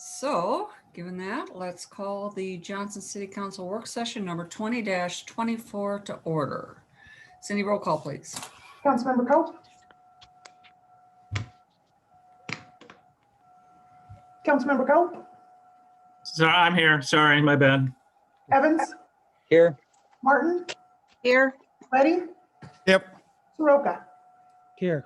So, given that, let's call the Johnston City Council work session number 20-24 to order. Cindy, roll call, please. Councilmember Coe? Councilmember Coe? Sorry, I'm here. Sorry, my bad. Evans? Here. Martin? Here. Letty? Yep. Soroka? Here.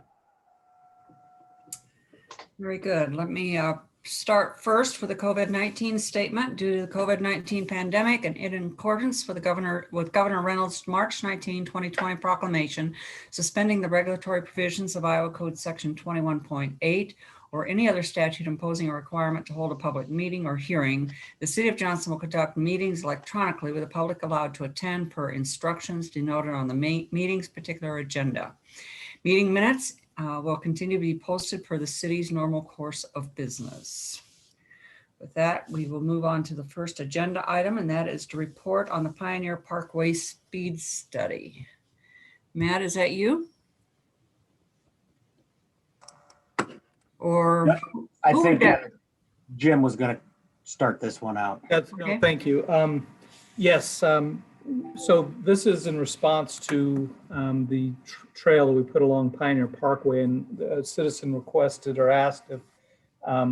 Very good. Let me start first with the COVID-19 statement. Due to the COVID-19 pandemic and in accordance with Governor Reynolds' March 19, 2020 proclamation, suspending the regulatory provisions of Iowa Code Section 21.8 or any other statute imposing a requirement to hold a public meeting or hearing, the City of Johnston will conduct meetings electronically with the public allowed to attend per instructions denoted on the meeting's particular agenda. Meeting minutes will continue to be posted per the city's normal course of business. With that, we will move on to the first agenda item, and that is to report on the Pioneer Parkway speed study. Matt, is that you? Or I think Jim was going to start this one out. No, thank you. Yes, so this is in response to the trail that we put along Pioneer Parkway, and a citizen requested or asked if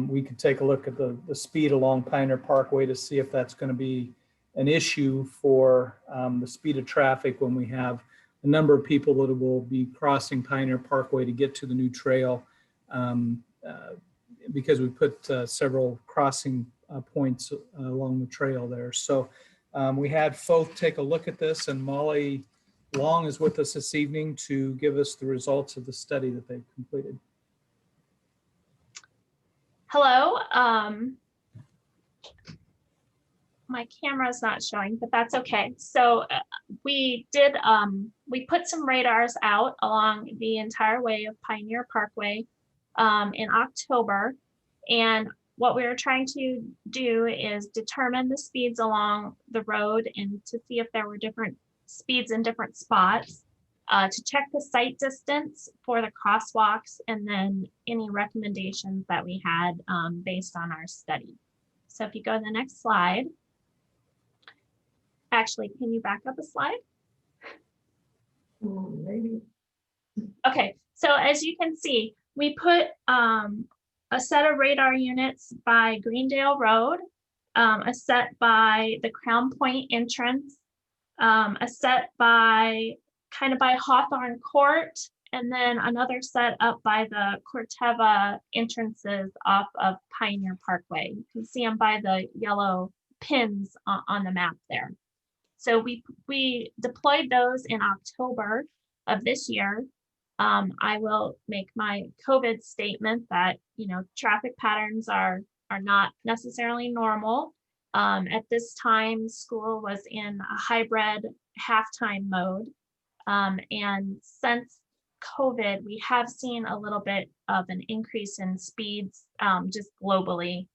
we could take a look at the speed along Pioneer Parkway to see if that's going to be an issue for the speed of traffic when we have a number of people that will be crossing Pioneer Parkway to get to the new trail, because we put several crossing points along the trail there. So we had Foth take a look at this, and Molly Long is with us this evening to give us the results of the study that they've completed. Hello. My camera's not showing, but that's okay. So we put some radars out along the entire way of Pioneer Parkway in October. And what we were trying to do is determine the speeds along the road and to see if there were different speeds in different spots, to check the sight distance for the crosswalks, and then any recommendations that we had based on our study. So if you go to the next slide. Actually, can you back up a slide? Maybe. Okay, so as you can see, we put a set of radar units by Greendale Road, a set by the Crown Point entrance, a set by Hawthorne Court, and then another set up by the Corteva entrances off of Pioneer Parkway. You can see them by the yellow pins on the map there. So we deployed those in October of this year. I will make my COVID statement that, traffic patterns are not necessarily normal. At this time, school was in a hybrid halftime mode. And since COVID, we have seen a little bit of an increase in speeds just globally.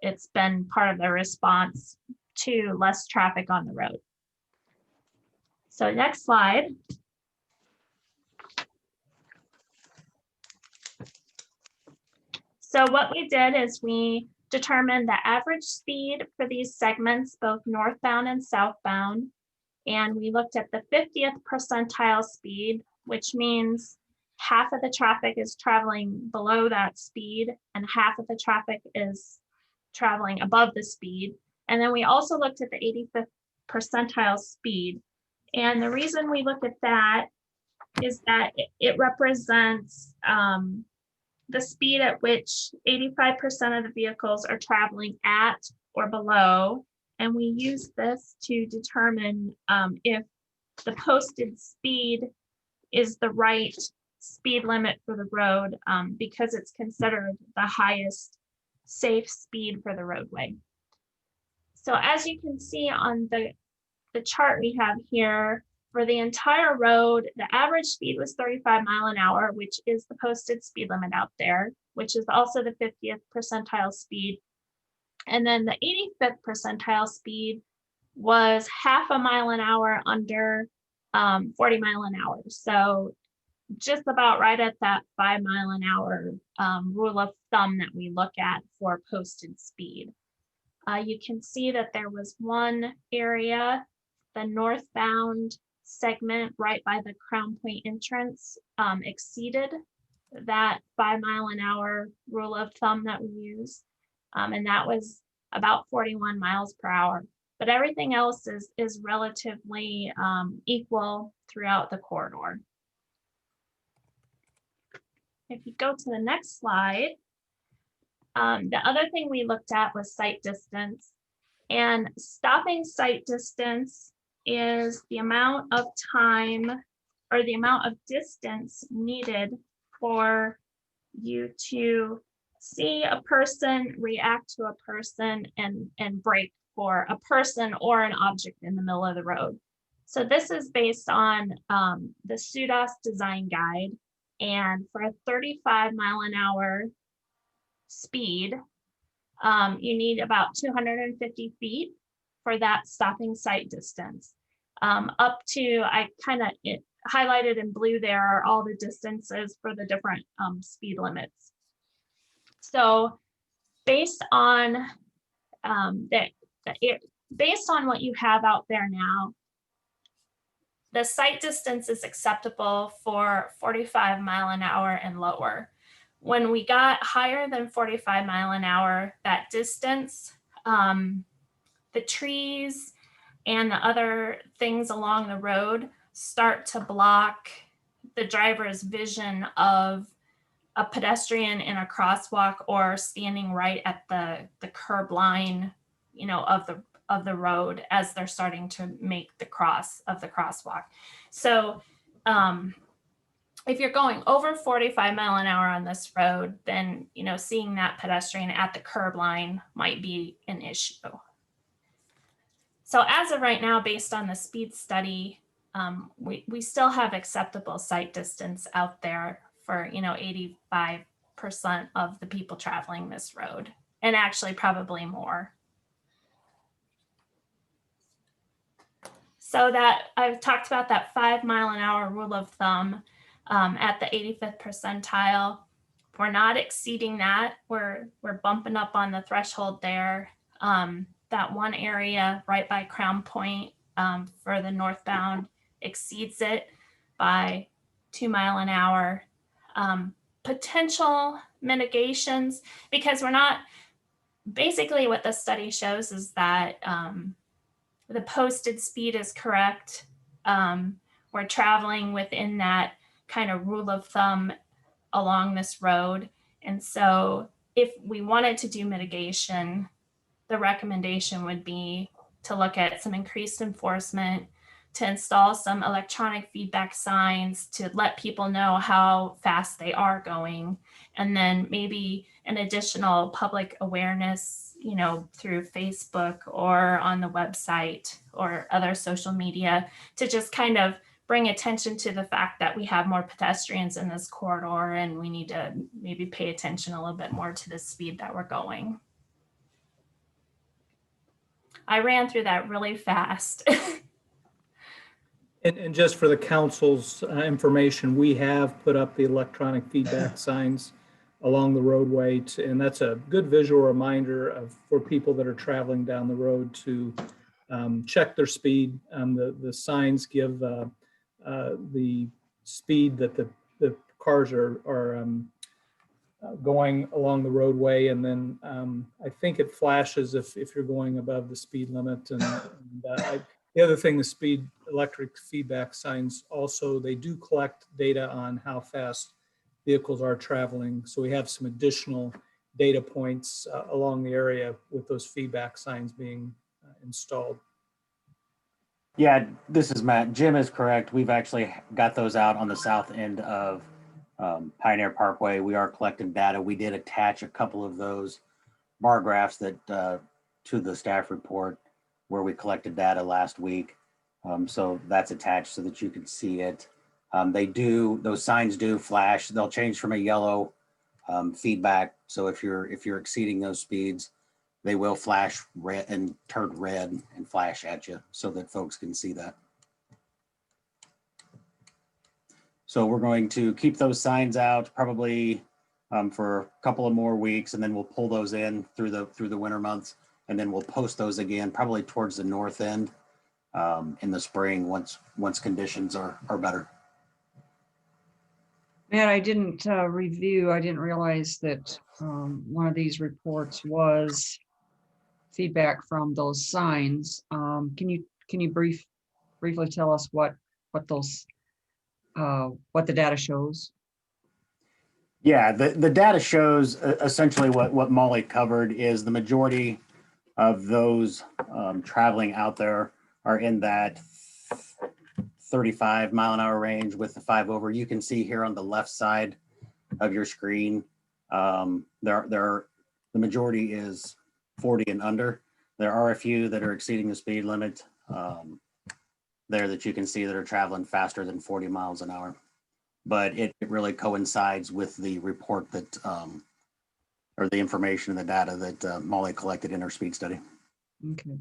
It's been part of the response to less traffic on the road. So next slide. So what we did is we determined the average speed for these segments, both northbound and southbound. And we looked at the 50th percentile speed, which means half of the traffic is traveling below that speed and half of the traffic is traveling above the speed. And then we also looked at the 85th percentile speed. And the reason we look at that is that it represents the speed at which 85% of the vehicles are traveling at or below. And we use this to determine if the posted speed is the right speed limit for the road, because it's considered the highest safe speed for the roadway. So as you can see on the chart we have here, for the entire road, the average speed was 35 miles an hour, which is the posted speed limit out there, which is also the 50th percentile speed. And then the 85th percentile speed was half a mile an hour under 40 miles an hour. So just about right at that 5 mile an hour rule of thumb that we look at for posted speed. You can see that there was one area, the northbound segment right by the Crown Point entrance, exceeded that 5 mile an hour rule of thumb that we use. And that was about 41 miles per hour. But everything else is relatively equal throughout the corridor. If you go to the next slide, the other thing we looked at was sight distance. And stopping sight distance is the amount of time or the amount of distance needed for you to see a person, react to a person, and brake for a person or an object in the middle of the road. So this is based on the SUDAS design guide. And for a 35 mile an hour speed, you need about 250 feet for that stopping sight distance. Up to, I kind of highlighted in blue there are all the distances for the different speed limits. So based on based on what you have out there now, the sight distance is acceptable for 45 mile an hour and lower. When we got higher than 45 mile an hour, that distance, the trees and the other things along the road start to block the driver's vision of a pedestrian in a crosswalk or standing right at the curb line, you know, of the road as they're starting to make the crosswalk. So if you're going over 45 mile an hour on this road, then, you know, seeing that pedestrian at the curb line might be an issue. So as of right now, based on the speed study, we still have acceptable sight distance out there for, you know, 85% of the people traveling this road, and actually probably more. So that I've talked about that 5 mile an hour rule of thumb at the 85th percentile. If we're not exceeding that, we're bumping up on the threshold there. That one area right by Crown Point for the northbound exceeds it by 2 mile an hour. Potential mitigations, because we're not, basically what the study shows is that the posted speed is correct. We're traveling within that kind of rule of thumb along this road. And so if we wanted to do mitigation, the recommendation would be to look at some increased enforcement, to install some electronic feedback signs to let people know how fast they are going, and then maybe an additional public awareness, you know, through Facebook or on the website or other social media, to just kind of bring attention to the fact that we have more pedestrians in this corridor and we need to maybe pay attention a little bit more to the speed that we're going. I ran through that really fast. And just for the council's information, we have put up the electronic feedback signs along the roadway, and that's a good visual reminder for people that are traveling down the road to check their speed. The signs give the speed that the cars are going along the roadway, and then I think it flashes if you're going above the speed limit. The other thing, the electric feedback signs also, they do collect data on how fast vehicles are traveling. So we have some additional data points along the area with those feedback signs being installed. Yeah, this is Matt. Jim is correct. We've actually got those out on the south end of Pioneer Parkway. We are collecting data. We did attach a couple of those bar graphs that to the staff report where we collected data last week. So that's attached so that you can see it. Those signs do flash. They'll change from a yellow feedback. So if you're exceeding those speeds, they will flash red and turn red and flash at you so that folks can see that. So we're going to keep those signs out probably for a couple of more weeks, and then we'll pull those in through the winter months, and then we'll post those again probably towards the north end in the spring once conditions are better. Matt, I didn't review, I didn't realize that one of these reports was feedback from those signs. Can you briefly tell us what those what the data shows? Yeah, the data shows essentially what Molly covered is the majority of those traveling out there are in that 35-mile-an-hour range with the 5 over. You can see here on the left side of your screen, the majority is 40 and under. There are a few that are exceeding the speed limit there that you can see that are traveling faster than 40 miles an hour. But it really coincides with the report that, or the information and the data that Molly collected in her speed study. Okay.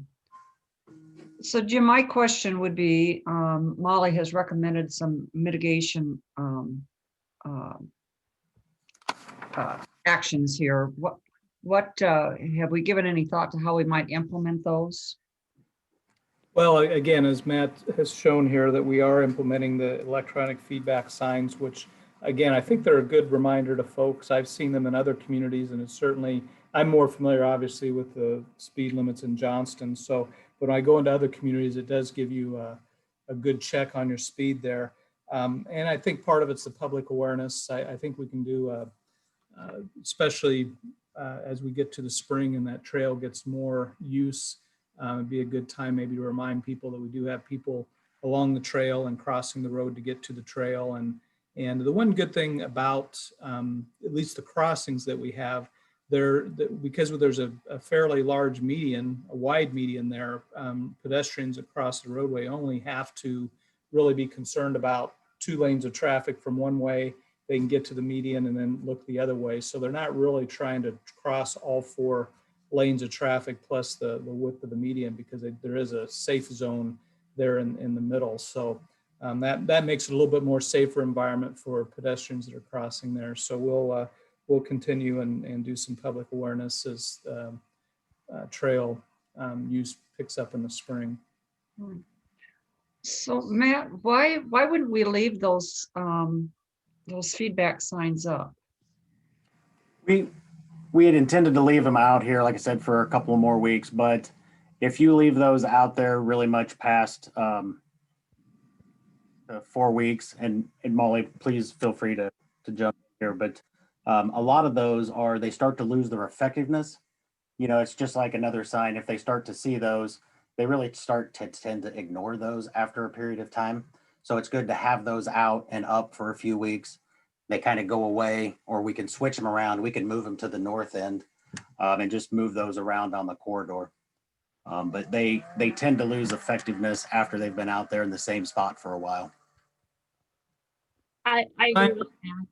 So Jim, my question would be, Molly has recommended some mitigation actions here. What have we given any thought to how we might implement those? Well, again, as Matt has shown here, that we are implementing the electronic feedback signs, which, again, I think they're a good reminder to folks. I've seen them in other communities, and it's certainly, I'm more familiar, obviously, with the speed limits in Johnston. So when I go into other communities, it does give you a good check on your speed there. And I think part of it's the public awareness. I think we can do, especially as we get to the spring and that trail gets more use. It'd be a good time maybe to remind people that we do have people along the trail and crossing the road to get to the trail. And the one good thing about at least the crossings that we have there, because there's a fairly large median, a wide median there, pedestrians across the roadway only have to really be concerned about 2 lanes of traffic from one way. They can get to the median and then look the other way. So they're not really trying to cross all 4 lanes of traffic plus the width of the median, because there is a safe zone there in the middle. So that makes it a little bit more safer environment for pedestrians that are crossing there. So we'll continue and do some public awareness as trail use picks up in the spring. So Matt, why wouldn't we leave those feedback signs up? We had intended to leave them out here, like I said, for a couple of more weeks, but if you leave those out there really much past 4 weeks, and Molly, please feel free to jump in here, but a lot of those they start to lose their effectiveness. You know, it's just like another sign. If they start to see those, they really start to tend to ignore those after a period of time. So it's good to have those out and up for a few weeks. They kind of go away, or we can switch them around. We can move them to the north end and just move those around on the corridor. But they tend to lose effectiveness after they've been out there in the same spot for a while. I agree with that.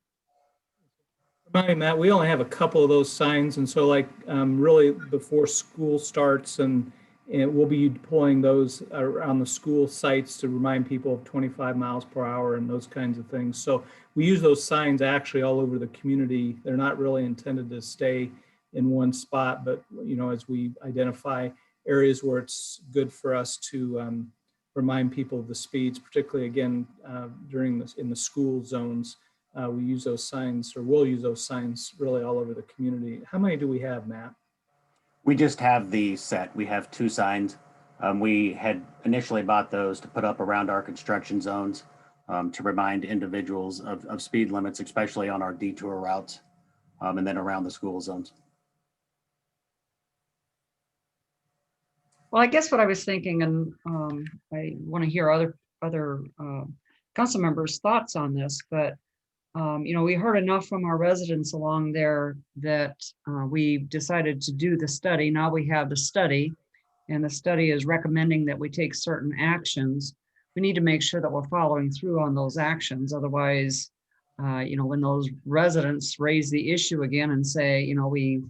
Remind me, Matt, we only have a couple of those signs, and so like really before school starts, and we'll be deploying those around the school sites to remind people of 25 miles per hour and those kinds of things. So we use those signs actually all over the community. They're not really intended to stay in one spot, but you know, as we identify areas where it's good for us to remind people of the speeds, particularly again in the school zones, we use those signs, or we'll use those signs really all over the community. How many do we have, Matt? We just have the set. We have 2 signs. We had initially bought those to put up around our construction zones to remind individuals of speed limits, especially on our detour routes, and then around the school zones. Well, I guess what I was thinking, and I want to hear other council members' thoughts on this, but you know, we heard enough from our residents along there that we decided to do the study. Now we have the study, and the study is recommending that we take certain actions. We need to make sure that we're following through on those actions. Otherwise, you know, when those residents raise the issue again and say, you know, we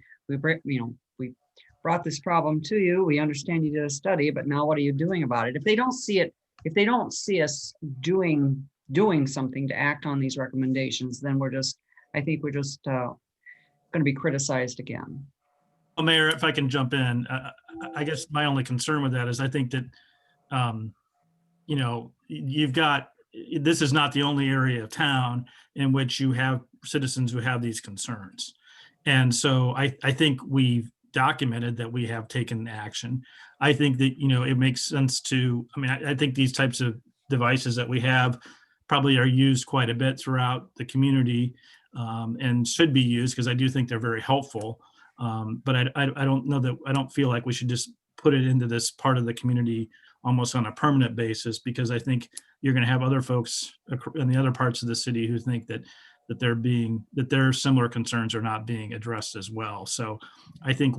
brought this problem to you. We understand you did a study, but now what are you doing about it? If they don't see it, if they don't see us doing doing something to act on these recommendations, then I think we're just going to be criticized again. Well, Mayor, if I can jump in, I guess my only concern with that is I think that, this is not the only area of town in which you have citizens who have these concerns. And so I think we've documented that we have taken action. I think that, it makes sense to, I think these types of devices that we have probably are used quite a bit throughout the community, and should be used because I do think they're very helpful. But I don't know that, I don't feel like we should just put it into this part of the community almost on a permanent basis, because I think you're going to have other folks in the other parts of the city who think that their similar concerns are not being addressed as well. So I think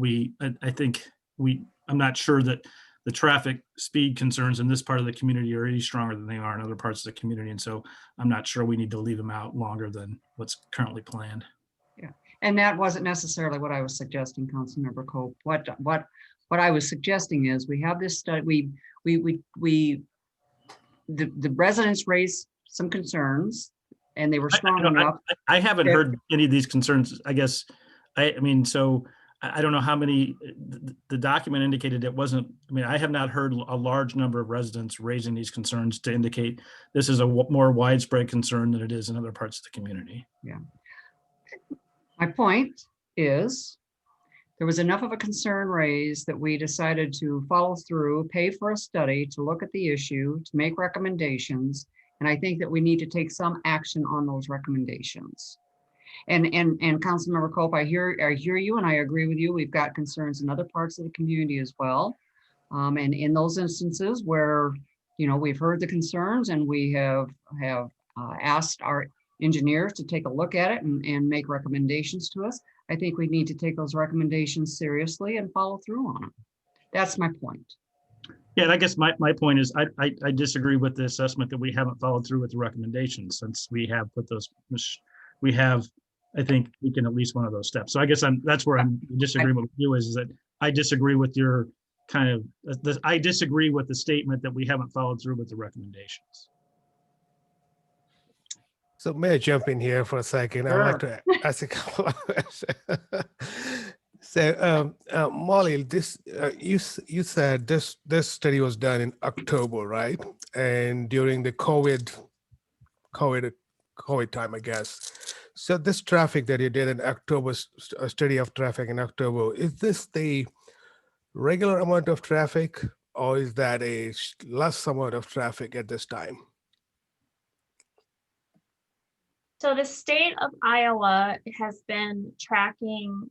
I'm not sure that the traffic speed concerns in this part of the community are any stronger than they are in other parts of the community. And so I'm not sure we need to leave them out longer than what's currently planned. Yeah, and that wasn't necessarily what I was suggesting, Councilmember Cope. What I was suggesting is we have this study, the residents raised some concerns and they were strong enough. I haven't heard any of these concerns, I guess. So I don't know how many, the document indicated it wasn't, I have not heard a large number of residents raising these concerns to indicate this is a more widespread concern than it is in other parts of the community. Yeah. My point is there was enough of a concern raised that we decided to follow through, pay for a study to look at the issue, to make recommendations. And I think that we need to take some action on those recommendations. And Councilmember Cope, I hear you and I agree with you. We've got concerns in other parts of the community as well. And in those instances where, we've heard the concerns and we have asked our engineers to take a look at it and make recommendations to us, I think we need to take those recommendations seriously and follow through on them. That's my point. Yeah, and I guess my point is I disagree with the assessment that we haven't followed through with the recommendations, since we have put those, I think we can at least one of those steps. So I guess that's where I'm disagreeing with you is that I disagree with your I disagree with the statement that we haven't followed through with the recommendations. So may I jump in here for a second? Sure. I'd like to ask a couple of questions. So, Molly, you said this study was done in October, right? And during the COVID time, I guess. So this traffic that you did in October, a study of traffic in October, is this the regular amount of traffic, or is that a less amount of traffic at this time? So the state of Iowa has been tracking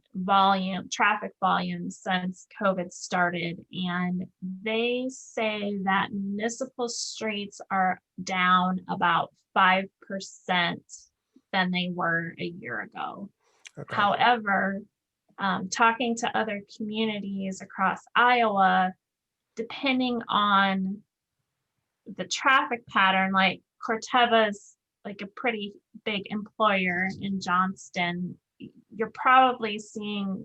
traffic volume since COVID started, and they say that municipal streets are down about 5% than they were a year ago. Okay. However, talking to other communities across Iowa, depending on the traffic pattern, like Corteva's like a pretty big employer in Johnston, you're probably seeing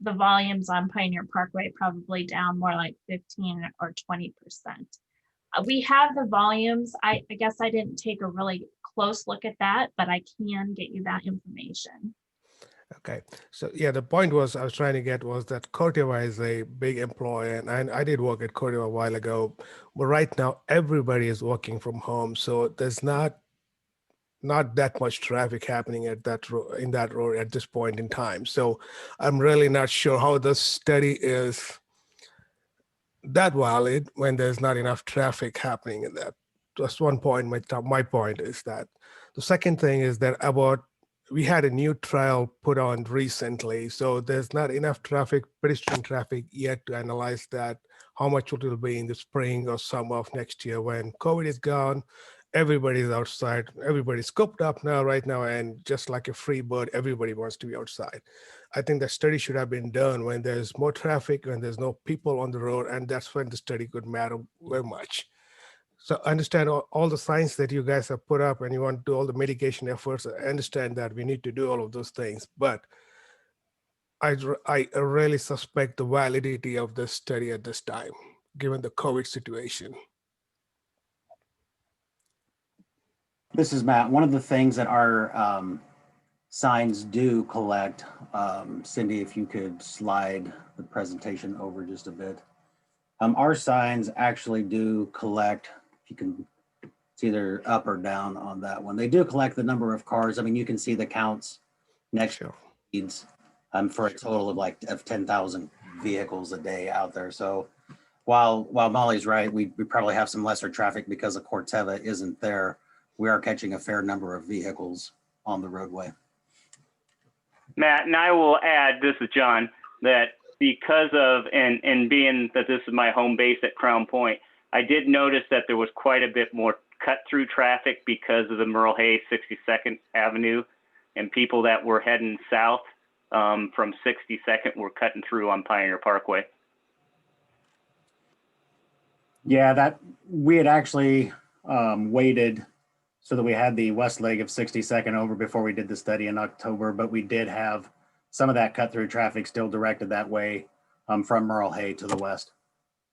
the volumes on Pioneer Parkway probably down more like 15 or 20%. We have the volumes. I guess I didn't take a really close look at that, but I can get you that information. Okay, so yeah, the point I was trying to get was that Corteva is a big employer, and I did work at Corteva a while ago, but right now everybody is working from home, so there's not that much traffic happening in that road at this point in time. So I'm really not sure how this study is that valid when there's not enough traffic happening in that. Just one point. My point is that. The second thing is that we had a new trial put on recently, so there's not enough pedestrian traffic yet to analyze that, how much it will be in the spring or summer of next year when COVID is gone. Everybody's outside, everybody's scooped up right now, and just like a free bird, everybody wants to be outside. I think the study should have been done when there's more traffic, when there's no people on the road, and that's when the study could matter very much. So I understand all the science that you guys have put up and you want to do all the mitigation efforts. I understand that we need to do all of those things, but I really suspect the validity of this study at this time, given the COVID situation. This is Matt. One of the things that our signs do collect, Cindy, if you could slide the presentation over just a bit. Our signs actually do collect, if you can, it's either up or down on that one. They do collect the number of cars. I mean, you can see the counts next to speeds for a total of like 10,000 vehicles a day out there. So while Molly's right, we probably have some lesser traffic because the Corteva isn't there. We are catching a fair number of vehicles on the roadway. Matt, and I will add, this is John, that because of, and being that this is my home base at Crown Point, I did notice that there was quite a bit more cut through traffic because of the Merle Hay 62nd Avenue, and people that were heading south from 62nd were cutting through on Pioneer Parkway. Yeah, that we had actually waited so that we had the west leg of 62nd over before we did the study in October, but we did have some of that cut through traffic still directed that way from Merle Hay to the west.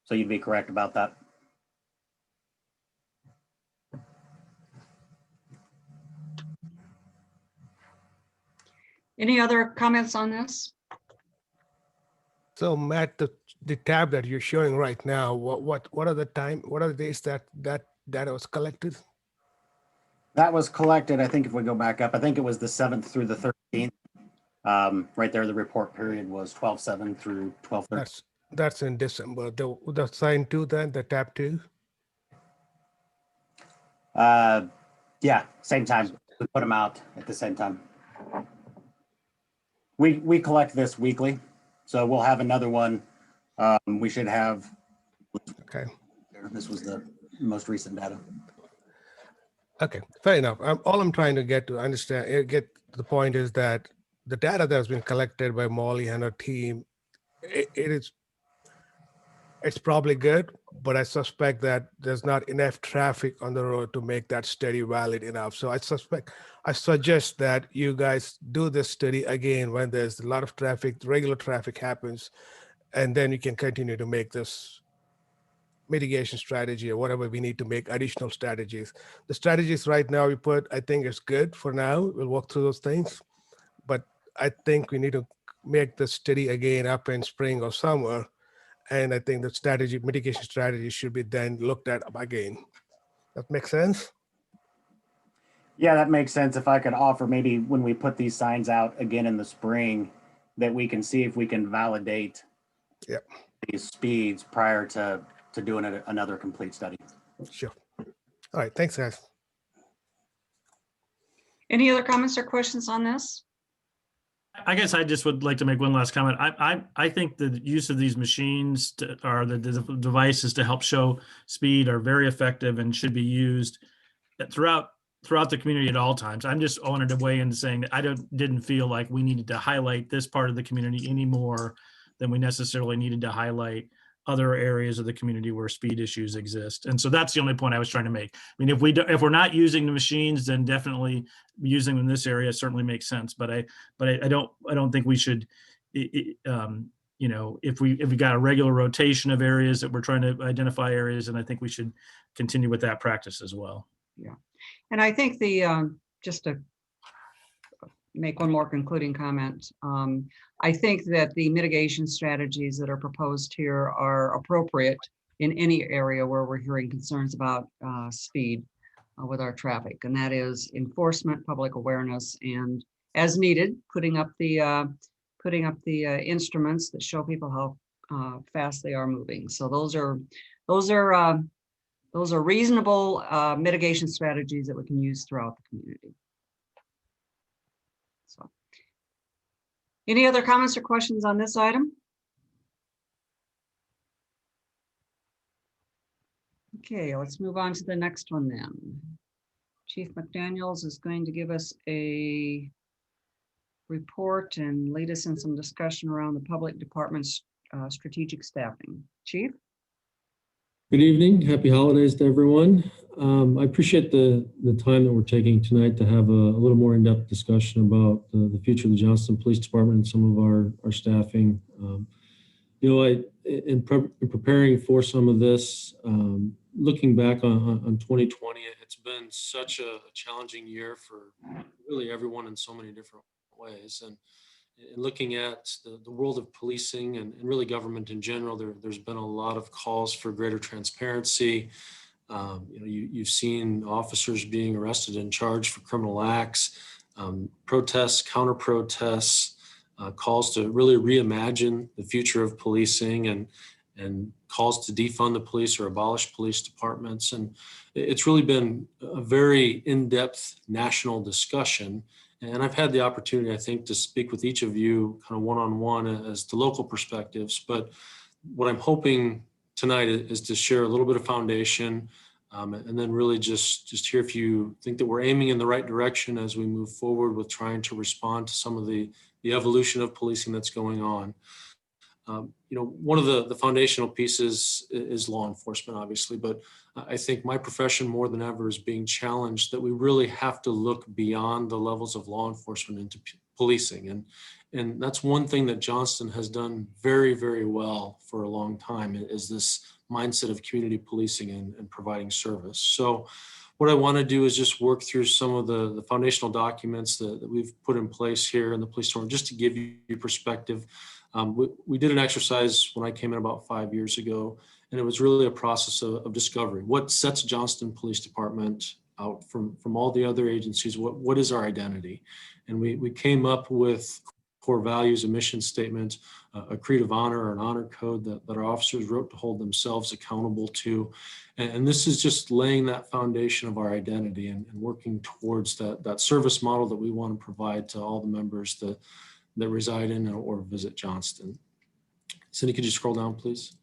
So you'd be correct about that. Any other comments on this? So Matt, the tab that you're showing right now, what are the days that data was collected? That was collected, I think if we go back up, I think it was the 7th through the 13th. Right there, the report period was 12/7 through 12/13. That's in December. The sign two then, the tab two? Yeah, same time. We put them out at the same time. We collect this weekly, so we'll have another one. We should have. Okay. This was the most recent data. Okay, fair enough. All I'm trying to get to the point is that the data that has been collected by Molly and her team, it's probably good, but I suspect that there's not enough traffic on the road to make that study valid enough. So I suggest that you guys do this study again when there's a lot of traffic, regular traffic happens, and then you can continue to make this mitigation strategy or whatever we need to make additional strategies. The strategies right now we put, I think is good for now. We'll walk through those things, but I think we need to make the study again up in spring or summer. And I think the mitigation strategy should be then looked at again. That makes sense? Yeah, that makes sense. If I could offer maybe when we put these signs out again in the spring, that we can see if we can validate these speeds prior to doing another complete study. Sure. All right, thanks guys. Any other comments or questions on this? I guess I just would like to make one last comment. I think the use of these machines or the devices to help show speed are very effective and should be used throughout the community at all times. I'm just wanted to weigh in saying that I didn't feel like we needed to highlight this part of the community any more than we necessarily needed to highlight other areas of the community where speed issues exist. And so that's the only point I was trying to make. I mean, if we're not using the machines, then definitely using them in this area certainly makes sense. But I don't think we should, you know, if we got a regular rotation of areas that we're trying to identify areas, and I think we should continue with that practice as well. Yeah. And I think just to make one more concluding comment, I think that the mitigation strategies that are proposed here are appropriate in any area where we're hearing concerns about speed with our traffic, and that is enforcement, public awareness, and as needed, putting up the instruments that show people how fast they are moving. So those are reasonable mitigation strategies that we can use throughout the community. So, any other comments or questions on this item? Okay, let's move on to the next one then. Chief McDaniels is going to give us a report and lead us in some discussion around the public department's strategic staffing. Chief? Good evening. Happy holidays to everyone. I appreciate the time that we're taking tonight to have a little more in-depth discussion about the future of the Johnston Police Department and some of our staffing. You know, in preparing for some of this, looking back on 2020, it's been such a challenging year for really everyone in so many different ways. And in looking at the world of policing and really government in general, there's been a lot of calls for greater transparency. You've seen officers being arrested and charged for criminal acts, protests, counter protests, calls to really reimagine the future of policing and calls to defund the police or abolish police departments. And it's really been a very in-depth national discussion. And I've had the opportunity, I think, to speak with each of you kind of one-on-one as to local perspectives. But what I'm hoping tonight is to share a little bit of foundation and then really just hear if you think that we're aiming in the right direction as we move forward with trying to respond to some of the evolution of policing that's going on. One of the foundational pieces is law enforcement, obviously, but I think my profession more than ever is being challenged that we really have to look beyond the levels of law enforcement into policing. And that's one thing that Johnston has done very, very well for a long time is this mindset of community policing and providing service. So what I want to do is just work through some of the foundational documents that we've put in place here in the police department, just to give you perspective. We did an exercise when I came in about 5 years ago, and it was really a process of discovery. What sets Johnston Police Department out from all the other agencies? What is our identity? And we came up with core values, a mission statement, a creed of honor or an honor code that our officers wrote to hold themselves accountable to. And this is just laying that foundation of our identity and working towards that service model that we want to provide to all the members that reside in or visit Johnston. Cindy, could you scroll down, please?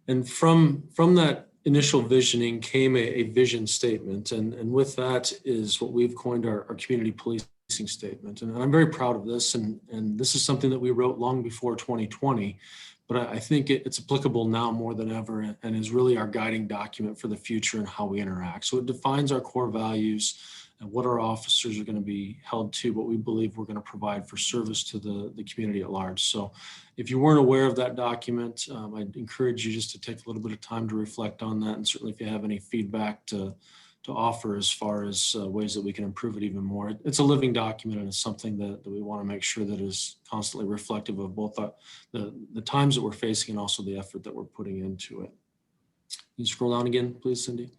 And from that initial visioning came a vision statement. And with that is what we've coined our community policing statement. And I'm very proud of this. And this is something that we wrote long before 2020, but I think it's applicable now more than ever and is really our guiding document for the future and how we interact. So it defines our core values and what our officers are going to be held to, what we believe we're going to provide for service to the community at large. So if you weren't aware of that document, I'd encourage you just to take a little bit of time to reflect on that. And certainly if you have any feedback to offer as far as ways that we can improve it even more. It's a living document and it's something that we want to make sure that is constantly reflective of both the times that we're facing and also the effort that we're putting into it. Can you scroll down again, please, Cindy?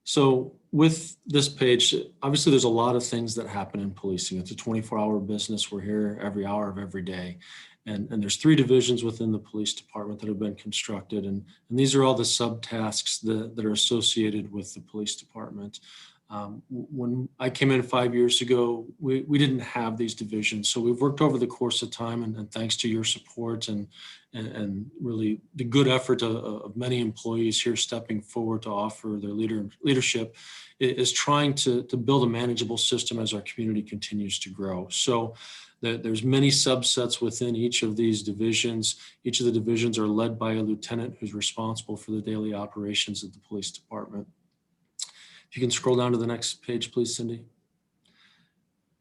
So with this page, obviously there's a lot of things that happen in policing. It's a 24-hour business. We're here every hour of every day. And there's 3 divisions within the police department that have been constructed. And these are all the subtasks that are associated with the police department. When I came in 5 years ago, we didn't have these divisions. So we've worked over the course of time and thanks to your support and really the good effort of many employees here stepping forward to offer their leadership is trying to build a manageable system as our community continues to grow. So there's many subsets within each of these divisions. Each of the divisions are led by a lieutenant who's responsible for the daily operations of the police department. If you can scroll down to the next page, please, Cindy.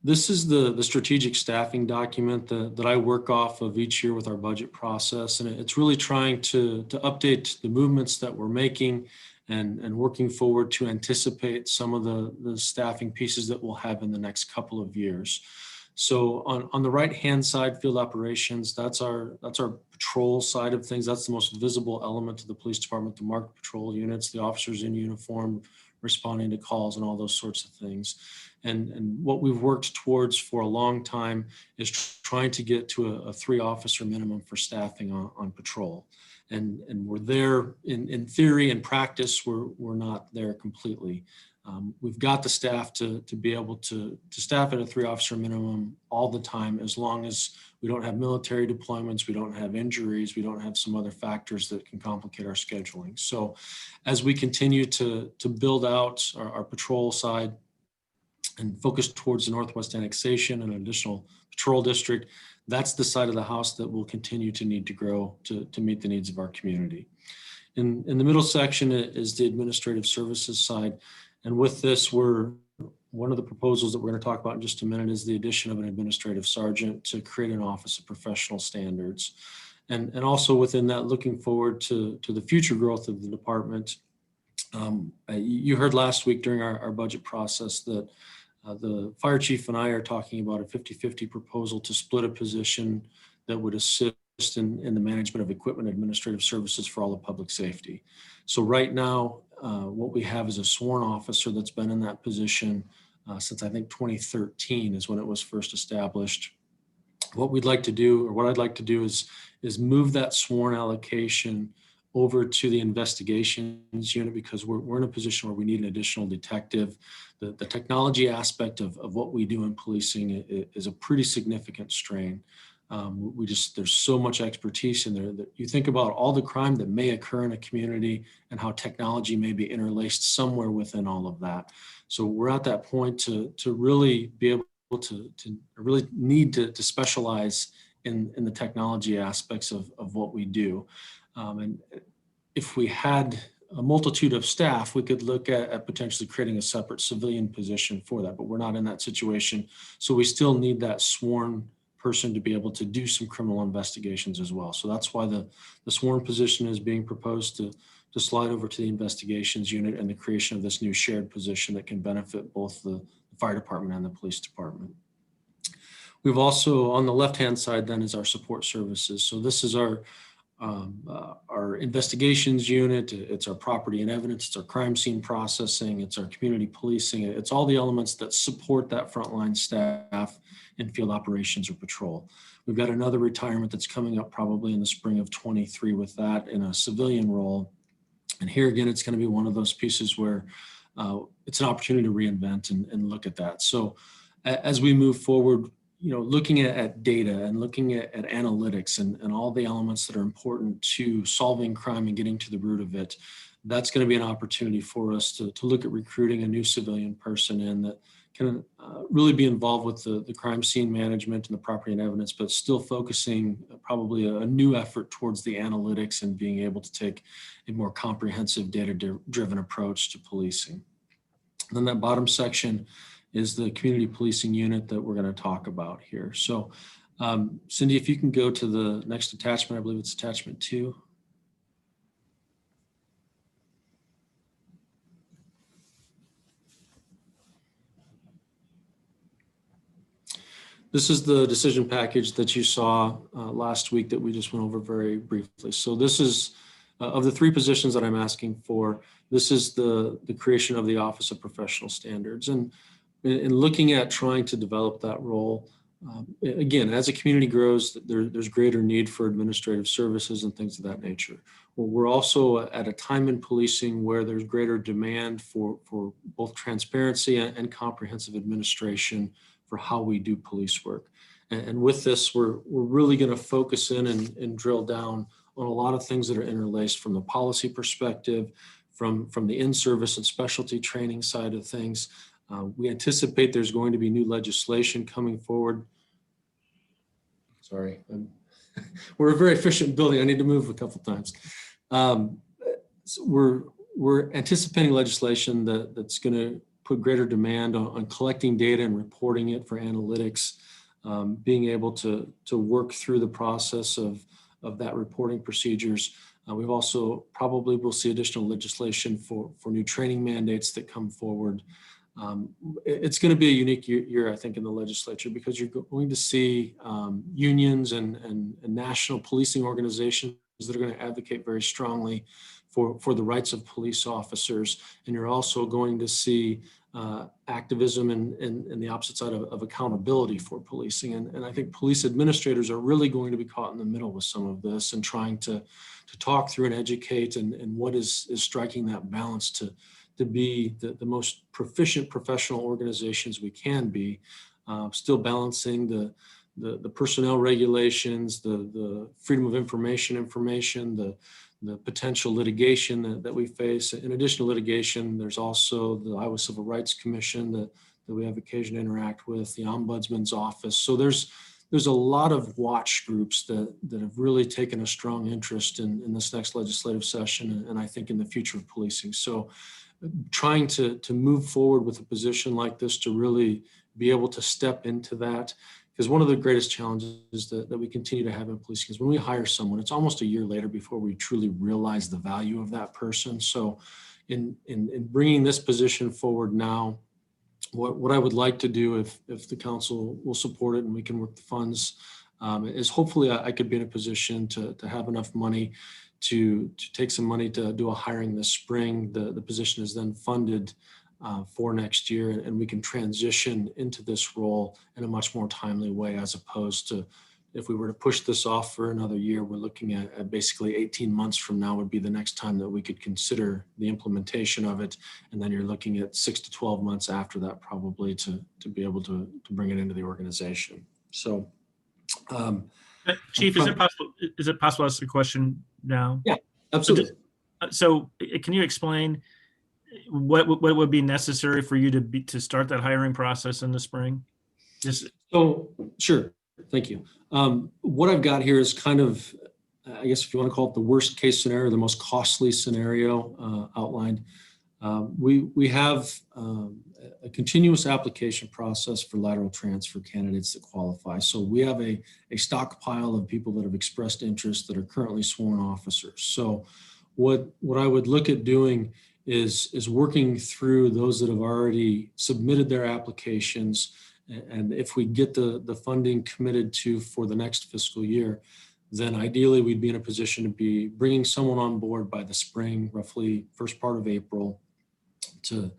This is the strategic staffing document that I work off of each year with our budget process. And it's really trying to update the movements that we're making and working forward to anticipate some of the staffing pieces that we'll have in the next couple of years. So on the right-hand side, field operations, that's our patrol side of things. That's the most visible element of the police department, the marked patrol units, the officers in uniform, responding to calls and all those sorts of things. And what we've worked towards for a long time is trying to get to a 3-officer minimum for staffing on patrol. And we're there in theory and practice, we're not there completely. We've got the staff to be able to staff at a 3-officer minimum all the time, as long as we don't have military deployments, we don't have injuries, we don't have some other factors that can complicate our scheduling. So as we continue to build out our patrol side and focus towards the Northwest annexation and an additional patrol district, that's the side of the house that will continue to need to grow to meet the needs of our community. In the middle section is the administrative services side. And with this, one of the proposals that we're going to talk about in just a minute is the addition of an administrative sergeant to create an office of professional standards. And also within that, looking forward to the future growth of the department, You heard last week during our budget process that the fire chief and I are talking about a 50-50 proposal to split a position that would assist in the management of equipment administrative services for all of public safety. So right now, what we have is a sworn officer that's been in that position since I think 2013 is when it was first established. What we'd like to do, or what I'd like to do, is move that sworn allocation over to the investigations unit, because we're in a position where we need an additional detective. The technology aspect of what we do in policing is a pretty significant strain. There's so much expertise in there that you think about all the crime that may occur in a community and how technology may be interlaced somewhere within all of that. So we're at that point to really be able to really need to specialize in the technology aspects of what we do. And if we had a multitude of staff, we could look at potentially creating a separate civilian position for that, but we're not in that situation. So we still need that sworn person to be able to do some criminal investigations as well. So that's why the sworn position is being proposed to slide over to the investigations unit, and the creation of this new shared position that can benefit both the fire department and the police department. We've also, on the left-hand side then, is our support services. So this is our investigations unit, it's our property and evidence, it's our crime scene processing, it's our community policing, it's all the elements that support that frontline staff in field operations or patrol. We've got another retirement that's coming up probably in the spring of 23 with that in a civilian role. And here again, it's going to be one of those pieces where it's an opportunity to reinvent and look at that. So as we move forward, looking at data and looking at analytics and all the elements that are important to solving crime and getting to the root of it, that's going to be an opportunity for us to look at recruiting a new civilian person in that can really be involved with the crime scene management and the property and evidence, but still focusing probably a new effort towards the analytics and being able to take a more comprehensive data-driven approach to policing. And then that bottom section is the community policing unit that we're going to talk about here. So Cindy, if you can go to the next attachment, I believe it's attachment 2. This is the decision package that you saw last week that we just went over very briefly. So this is, of the 3 positions that I'm asking for, this is the creation of the Office of Professional Standards. And in looking at trying to develop that role, again, as a community grows, there's greater need for administrative services and things of that nature. Well, we're also at a time in policing where there's greater demand for both transparency and comprehensive administration for how we do police work. And with this, we're really going to focus in and drill down on a lot of things that are interlaced from the policy perspective, from the in-service and specialty training side of things. We anticipate there's going to be new legislation coming forward. Sorry, we're a very efficient building. I need to move a couple times. So we're anticipating legislation that's going to put greater demand on collecting data and reporting it for analytics, being able to work through the process of that reporting procedures. We've also probably will see additional legislation for new training mandates that come forward. It's going to be a unique year, I think, in the legislature, because you're going to see unions and national policing organizations that are going to advocate very strongly for the rights of police officers. And you're also going to see activism and the opposite side of accountability for policing. And I think police administrators are really going to be caught in the middle with some of this and trying to talk through and educate and what is striking that balance to be the most proficient professional organizations we can be, still balancing the personnel regulations, the freedom of information, the potential litigation that we face. In addition to litigation, there's also the Iowa Civil Rights Commission that we have occasion to interact with, the Ombudsman's Office. So there's a lot of watch groups that have really taken a strong interest in this next legislative session, and I think in the future of policing. So trying to move forward with a position like this to really be able to step into that. Because one of the greatest challenges that we continue to have in policing is when we hire someone, it's almost a year later before we truly realize the value of that person. So, in bringing this position forward now, what I would like to do, if the council will support it and we can work the funds, is hopefully I could be in a position to have enough money to take some money to do a hiring this spring. The position is then funded for next year, and we can transition into this role in a much more timely way, as opposed to if we were to push this off for another year. We're looking at basically 18 months from now would be the next time that we could consider the implementation of it. And then you're looking at 6 to 12 months after that, probably to be able to bring it into the organization. So, Chief, is it possible to ask a question now? Yeah, absolutely. So can you explain what would be necessary for you to start that hiring process in the spring? So, sure. Thank you. What I've got here is kind of, I guess if you want to call it the worst case scenario, the most costly scenario outlined. We have a continuous application process for lateral transfer candidates that qualify. So we have a stockpile of people that have expressed interest that are currently sworn officers. So what I would look at doing is working through those that have already submitted their applications. And if we get the funding committed to for the next fiscal year, then ideally we'd be in a position to be bringing someone on board by the spring, roughly first part of April, to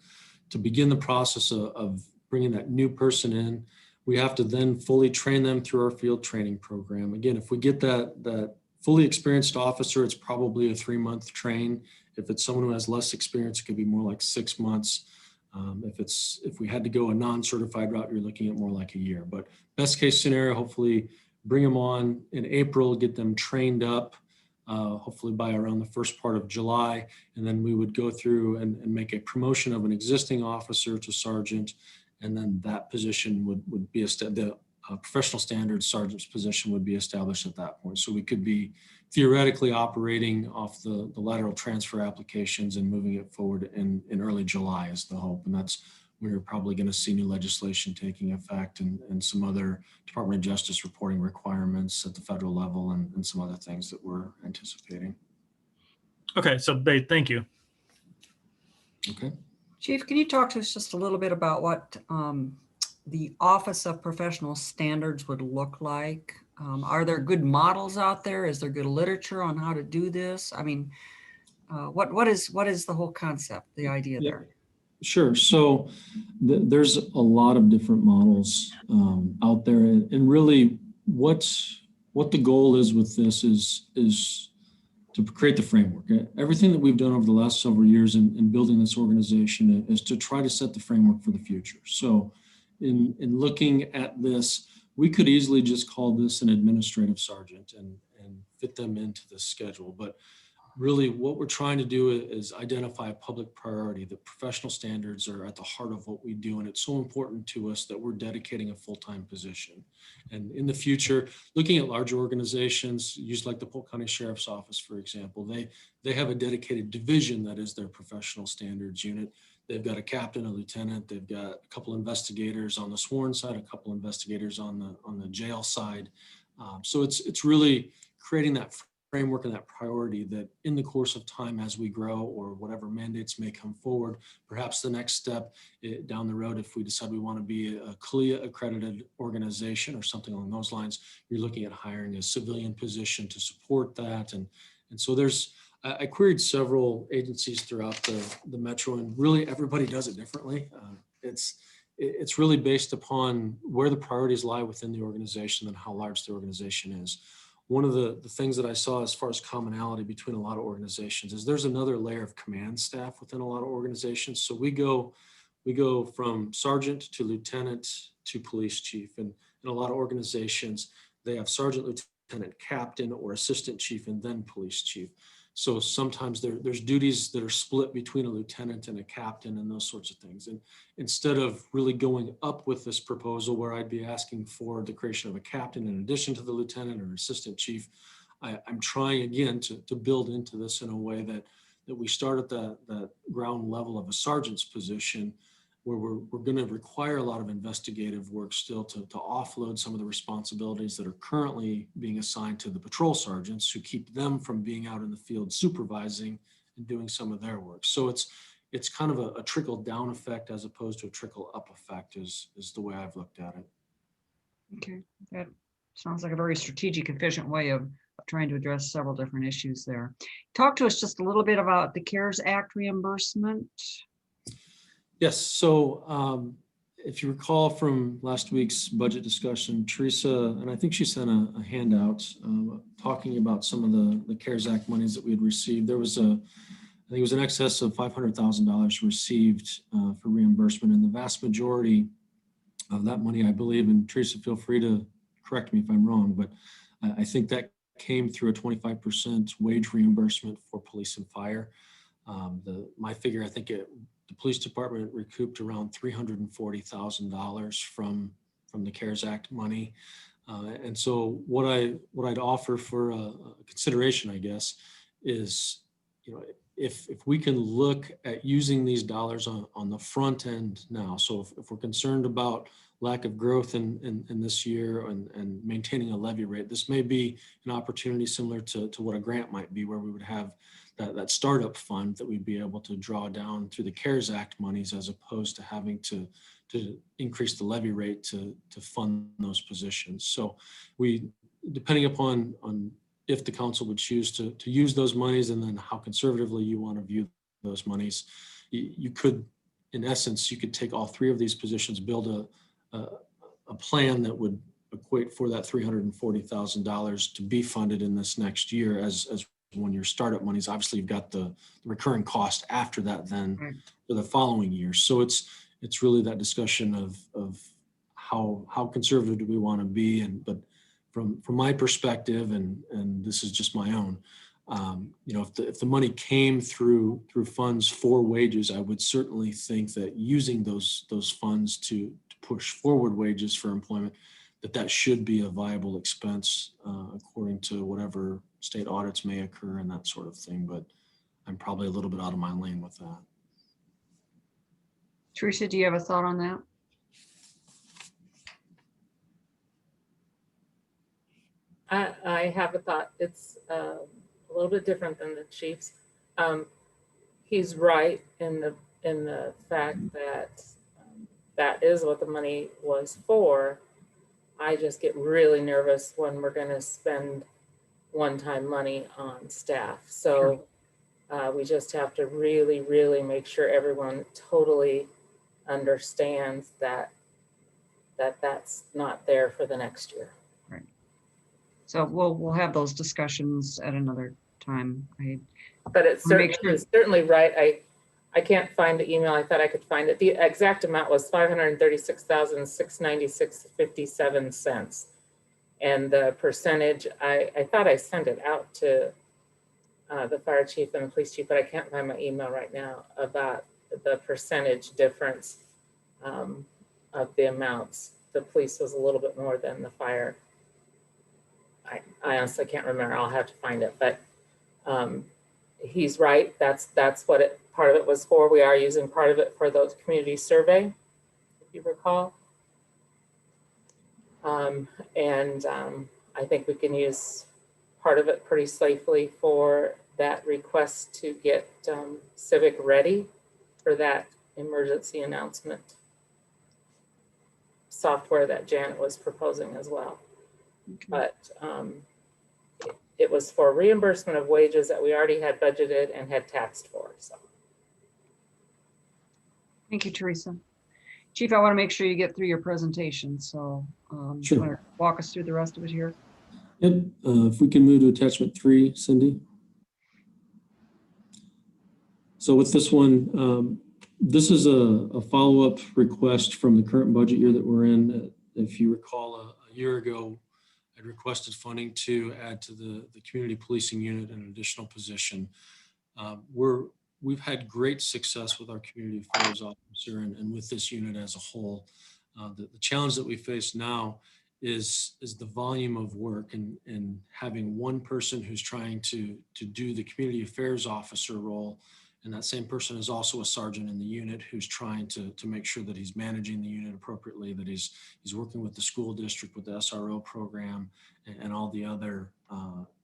begin the process of bringing that new person in. We have to then fully train them through our field training program. Again, if we get that fully experienced officer, it's probably a 3-month train. If it's someone who has less experience, it could be more like 6 months. If we had to go a non-certified route, you're looking at more like a year. But best case scenario, hopefully bring them on in April, get them trained up, hopefully by around the first part of July. And then we would go through and make a promotion of an existing officer to sergeant. And then that position would be the professional standards sergeant's position would be established at that point. So we could be theoretically operating off the lateral transfer applications and moving it forward in early July is the hope. And that's when you're probably going to see new legislation taking effect and some other Department of Justice reporting requirements at the federal level and some other things that we're anticipating. Okay, so thank you. Okay. Chief, can you talk to us just a little bit about what the Office of Professional Standards would look like? Are there good models out there? Is there good literature on how to do this? I mean, what is the whole concept, the idea there? Sure. So there's a lot of different models out there, and really what the goal is with this is to create the framework. Everything that we've done over the last several years in building this organization is to try to set the framework for the future. So in looking at this, we could easily just call this an administrative sergeant and fit them into the schedule. But really what we're trying to do is identify a public priority. The professional standards are at the heart of what we do. And it's so important to us that we're dedicating a full-time position. And in the future, looking at larger organizations, used like the Polk County Sheriff's Office, for example, they have a dedicated division that is their professional standards unit. They've got a captain, a lieutenant, they've got a couple investigators on the sworn side, a couple investigators on the jail side. So it's really creating that framework and that priority that in the course of time as we grow or whatever mandates may come forward, perhaps the next step down the road, if we decide we want to be a CLIA accredited organization or something along those lines, you're looking at hiring a civilian position to support that. And so I queried several agencies throughout the metro, and really everybody does it differently. It's really based upon where the priorities lie within the organization and how large the organization is. One of the things that I saw as far as commonality between a lot of organizations is there's another layer of command staff within a lot of organizations. So we go from sergeant to lieutenant to police chief. And in a lot of organizations, they have sergeant, lieutenant, captain, or assistant chief, and then police chief. So sometimes there's duties that are split between a lieutenant and a captain and those sorts of things. And instead of really going up with this proposal where I'd be asking for the creation of a captain in addition to the lieutenant or assistant chief, I'm trying again to build into this in a way that we start at that ground level of a sergeant's position, where we're going to require a lot of investigative work still to offload some of the responsibilities that are currently being assigned to the patrol sergeants, who keep them from being out in the field supervising doing some of their work. So it's kind of a trickle down effect as opposed to a trickle up effect is the way I've looked at it. Okay, that sounds like a very strategic, efficient way of trying to address several different issues there. Talk to us just a little bit about the CARES Act reimbursement. Yes, so if you recall from last week's budget discussion, Teresa, and I think she sent a handout talking about some of the CARES Act monies that we had received. There was I think it was in excess of $500,000 received for reimbursement, and the vast majority of that money, I believe, and Teresa, feel free to correct me if I'm wrong, but I think that came through a 25% wage reimbursement for police and fire. My figure, I think the police department recouped around $340,000 from the CARES Act money. And so what I'd offer for a consideration, I guess, is, if we can look at using these dollars on the front end now. So if we're concerned about lack of growth in this year and maintaining a levy rate, this may be an opportunity similar to what a grant might be, where we would have that startup fund that we'd be able to draw down through the CARES Act monies, as opposed to having to increase the levy rate to fund those positions. So depending upon if the council would choose to use those monies, and then how conservatively you want to view those monies, you could, in essence, you could take all three of these positions, build a plan that would equate for that $340,000 to be funded in this next year as when your startup monies. Obviously, you've got the recurring cost after that then for the following year. So it's really that discussion of how conservative do we want to be, but from my perspective, and this is just my own, if the money came through funds for wages, I would certainly think that using those funds to push forward wages for employment, that should be a viable expense according to whatever state audits may occur and that sort of thing. But I'm probably a little bit out of my lane with that. Teresa, do you have a thought on that? I have a thought. It's a little bit different than the chief's. He's right in the fact that that is what the money was for. I just get really nervous when we're going to spend one-time money on staff. So we just have to really, really make sure everyone totally understands that that's not there for the next year. Right. So we'll have those discussions at another time. But it's certainly right. I can't find the email. I thought I could find it. The exact amount was $536,696.57. And the percentage, I thought I sent it out to the fire chief and the police chief, but I can't find my email right now about the percentage difference of the amounts. The police was a little bit more than the fire. I honestly can't remember. I'll have to find it, but he's right. That's what part of it was for. We are using part of it for those community survey, if you recall. I think we can use part of it pretty safely for that request to get Civic ready for that emergency announcement software that Janet was proposing as well. Okay. But it was for reimbursement of wages that we already had budgeted and had taxed for. So. Thank you, Teresa. Chief, I want to make sure you get through your presentation. So sure. You want to walk us through the rest of it here? Yep. If we can move to attachment 3, Cindy. So with this one, this is a follow-up request from the current budget year that we're in. If you recall, a year ago, I'd requested funding to add to the community policing unit an additional position. We've had great success with our community affairs officer and with this unit as a whole. The challenge that we face now is the volume of work and having one person who's trying to do the community affairs officer role And that same person is also a sergeant in the unit who's trying to make sure that he's managing the unit appropriately, that he's working with the school district, with the SRO program, and all the other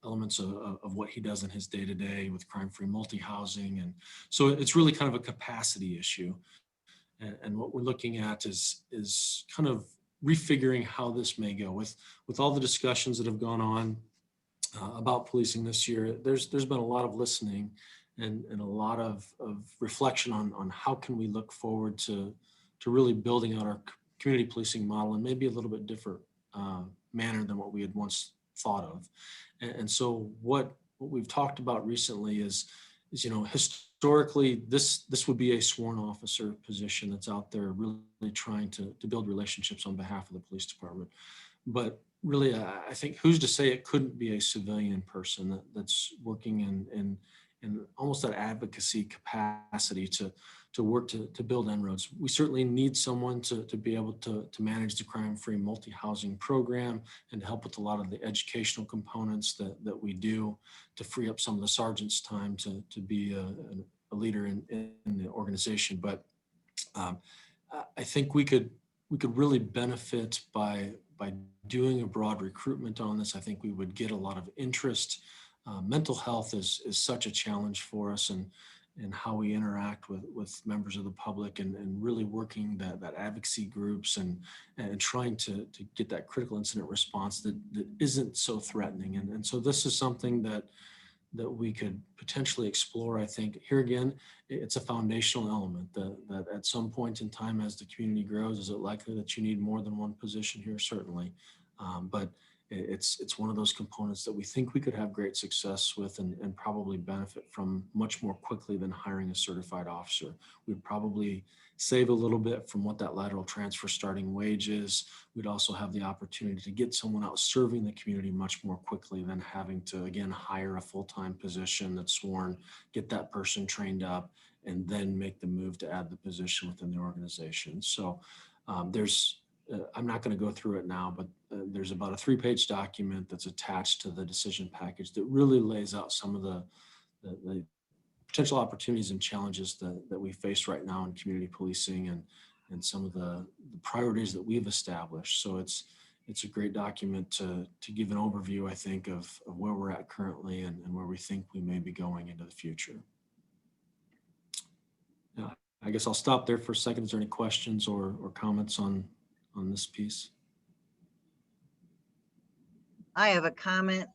elements of what he does in his day-to-day with crime-free multi-housing. And so it's really kind of a capacity issue. And what we're looking at is kind of refiguring how this may go. With all the discussions that have gone on about policing this year, there's been a lot of listening and a lot of reflection on how can we look forward to really building out our community policing model in maybe a little bit different manner than what we had once thought of. And so what we've talked about recently is historically this would be a sworn officer position that's out there really trying to build relationships on behalf of the police department. But really, I think who's to say it couldn't be a civilian person that's working in almost that advocacy capacity to work to build inroads. We certainly need someone to be able to manage the crime-free multi-housing program and to help with a lot of the educational components that we do to free up some of the sergeant's time to be a leader in the organization. But I think we could really benefit by doing a broad recruitment on this. I think we would get a lot of interest. Mental health is such a challenge for us, and how we interact with members of the public, and really working that advocacy groups and trying to get that critical incident response that isn't so threatening. And so this is something that we could potentially explore. I think here again, it's a foundational element that at some point in time, as the community grows, is it likely that you need more than one position here? Certainly. But it's one of those components that we think we could have great success with and probably benefit from much more quickly than hiring a certified officer. We'd probably save a little bit from what that lateral transfer starting wage is. We'd also have the opportunity to get someone out serving the community much more quickly than having to, again, hire a full-time position that's sworn, get that person trained up, and then make the move to add the position within the organization. So I'm not going to go through it now, but there's about a 3-page document that's attached to the decision package that really lays out some of the potential opportunities and challenges that we face right now in community policing and some of the priorities that we've established. So it's a great document to give an overview, I think, of where we're at currently and where we think we may be going into the future. I guess I'll stop there for a second. Is there any questions or comments on this piece? I have a comment,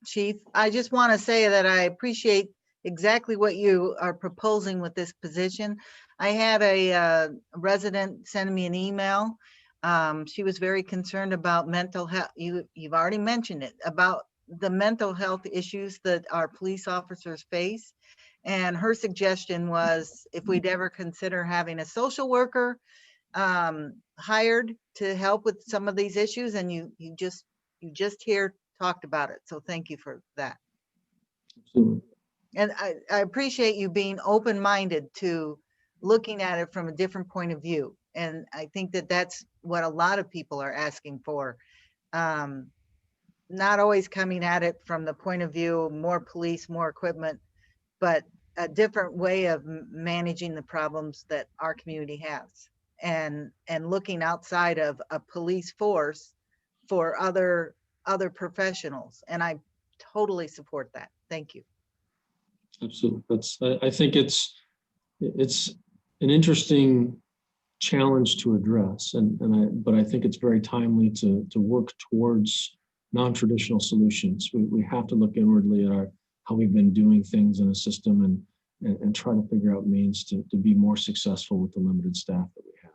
Chief. I just want to say that I appreciate exactly what you are proposing with this position. I had a resident send me an email. She was very concerned about mental health. You've already mentioned it, about the mental health issues that our police officers face. And her suggestion was if we'd ever consider having a social worker hired to help with some of these issues, and you just here talked about it. So thank you for that. Absolutely. And I appreciate you being open-minded to looking at it from a different point of view. And I think that that's what a lot of people are asking for. Not always coming at it from the point of view of more police, more equipment, but a different way of managing the problems that our community has. And looking outside of a police force for other professionals. And I totally support that. Thank you. Absolutely. I think it's an interesting challenge to address, but I think it's very timely to work towards non-traditional solutions. We have to look inwardly at how we've been doing things in a system and try to figure out means to be more successful with the limited staff that we have.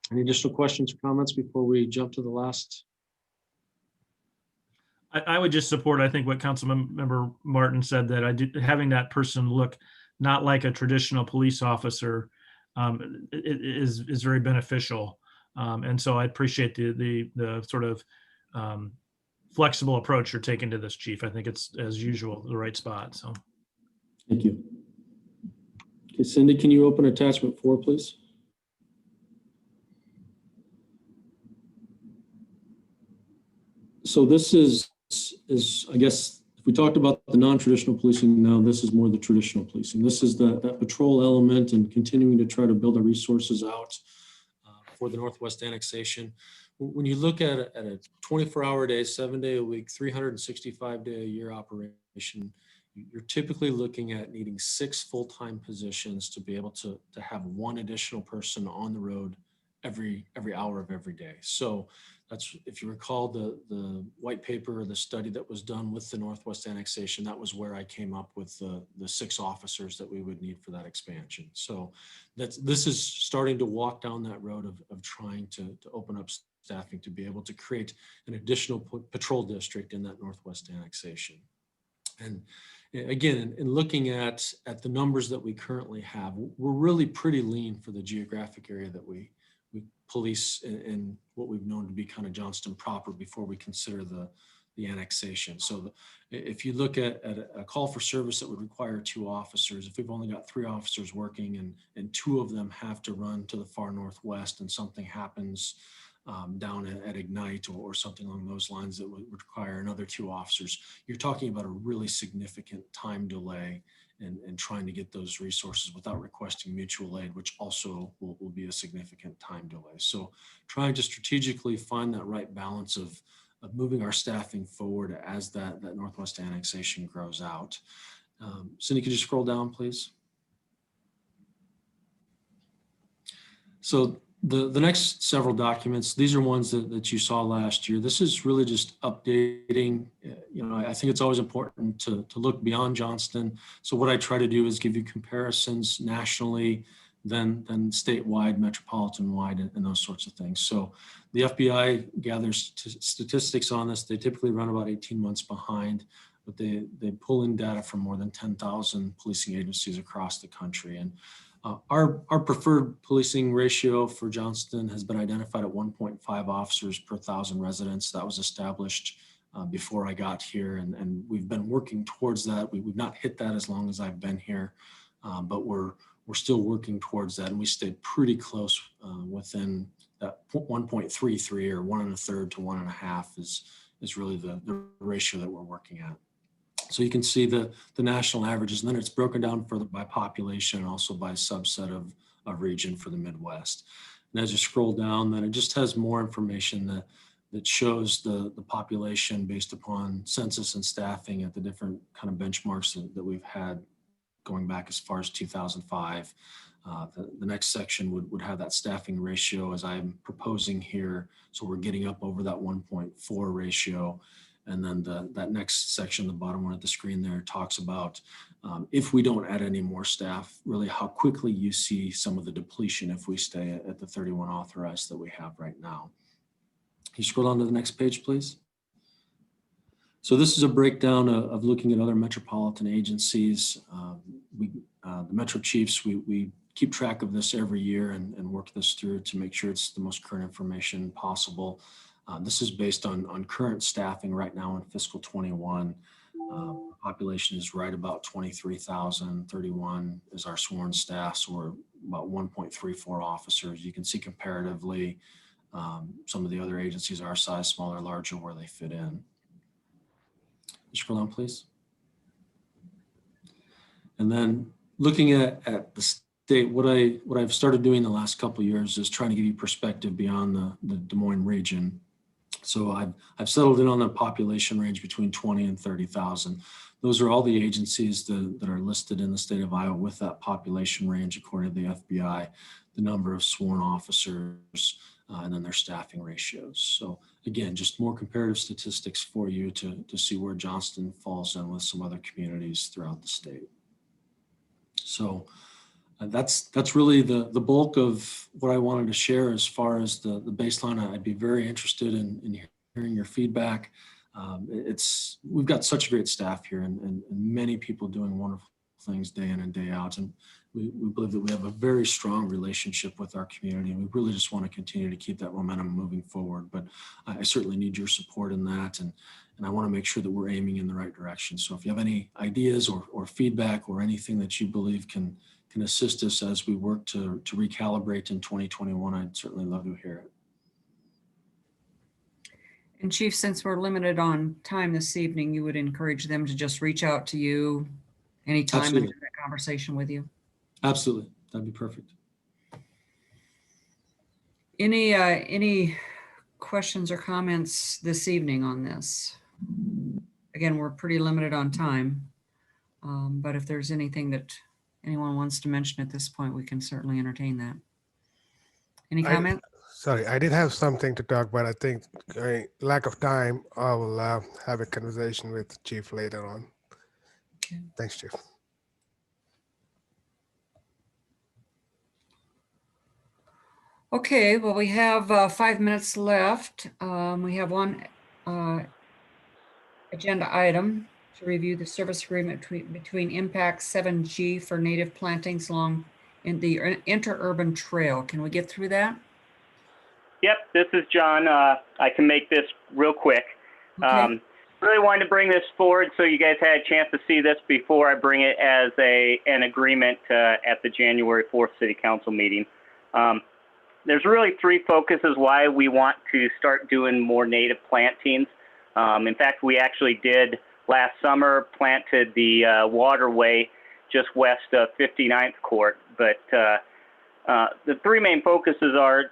Any additional questions or comments before we jump to the last? I would just support, I think, what Councilmember Martin said, that having that person look not like a traditional police officer is very beneficial. And so I appreciate the sort of flexible approach you're taking to this, Chief. I think it's, as usual, the right spot. So Thank you. Okay, Cindy, can you open attachment 4, please? So this is, I guess, if we talked about the non-traditional policing, now this is more the traditional policing. This is that patrol element and continuing to try to build the resources out for the Northwest annexation. When you look at a 24-hour day, 7-day a week, 365-day a year operation, you're typically looking at needing 6 full-time positions to be able to have one additional person on the road every hour of every day. So that's, if you recall the white paper or the study that was done with the Northwest annexation, that was where I came up with the 6 officers that we would need for that expansion. So this is starting to walk down that road of trying to open up staffing to be able to create an additional patrol district in that Northwest annexation. And again, in looking at the numbers that we currently have, we're really pretty lean for the geographic area that we police in what we've known to be kind of Johnston proper before we consider the annexation. So if you look at a call for service that would require 2 officers, if we've only got 3 officers working and 2 of them have to run to the far northwest and something happens down at Ignite or something along those lines that would require another 2 officers, you're talking about a really significant time delay and trying to get those resources without requesting mutual aid, which also will be a significant time delay. So trying to strategically find that right balance of moving our staffing forward as that Northwest annexation grows out. Cindy, could you scroll down, please? So the next several documents, these are ones that you saw last year. This is really just updating. I think it's always important to look beyond Johnston. So what I try to do is give you comparisons nationally, then statewide, metropolitan-wide, and those sorts of things. So the FBI gathers statistics on this. They typically run about 18 months behind, but they pull in data from more than 10,000 policing agencies across the country. And our preferred policing ratio for Johnston has been identified at 1.5 officers per 1,000 residents. That was established before I got here, and we've been working towards that. We've not hit that as long as I've been here, but we're still working towards that, and we stayed pretty close within that 1.33 or 1 1/3 to 1 1/2 is really the ratio that we're working at. So you can see the national averages, and then it's broken down further by population and also by subset of region for the Midwest. And as you scroll down, then it just has more information that shows the population based upon census and staffing at the different kind of benchmarks that we've had going back as far as 2005. The next section would have that staffing ratio as I'm proposing here. So we're getting up over that 1.4 ratio. And then that next section, the bottom one at the screen there, talks about if we don't add any more staff, really how quickly you see some of the depletion if we stay at the 31 authorized that we have right now. Can you scroll down to the next page, please? So this is a breakdown of looking at other metropolitan agencies. The Metro Chiefs, we keep track of this every year and work this through to make sure it's the most current information possible. This is based on current staffing right now in fiscal 21. Population is right about 23,000, 31 is our sworn staff, so we're about 1.34 officers. You can see comparatively some of the other agencies our size, smaller, larger, where they fit in. Scroll down, please. And then looking at the state, what I've started doing the last couple of years is trying to give you perspective beyond the Des Moines region. So I've settled in on a population range between 20 and 30,000. Those are all the agencies that are listed in the state of Iowa with that population range according to the FBI, the number of sworn officers, and then their staffing ratios. So again, just more comparative statistics for you to see where Johnston falls in with some other communities throughout the state. So that's really the bulk of what I wanted to share as far as the baseline. I'd be very interested in hearing your feedback. We've got such great staff here and many people doing wonderful things day in and day out. And we believe that we have a very strong relationship with our community, and we really just want to continue to keep that momentum moving forward. But I certainly need your support in that, and I want to make sure that we're aiming in the right direction. So if you have any ideas or feedback or anything that you believe can assist us as we work to recalibrate in 2021, I'd certainly love to hear it. And Chief, since we're limited on time this evening, you would encourage them to just reach out to you anytime and Absolutely. have that conversation with you. Absolutely. That'd be perfect. Any questions or comments this evening on this? Again, we're pretty limited on time, but if there's anything that anyone wants to mention at this point, we can certainly entertain that. Any comment? Sorry, I did have something to talk, but I think lack of time, I will have a conversation with Chief later on. Okay. Thanks, Chief. Okay, well, we have 5 minutes left. We have one agenda item to review the service agreement between Impact 7G for native plantings along in the interurban trail. Can we get through that? Yep, this is John. I can make this real quick. Okay. Really wanted to bring this forward so you guys had a chance to see this before I bring it as an agreement at the January 4th City Council meeting. There's really three focuses why we want to start doing more native plantings. In fact, we actually did last summer, planted the waterway just west of 59th Court. But the three main focuses are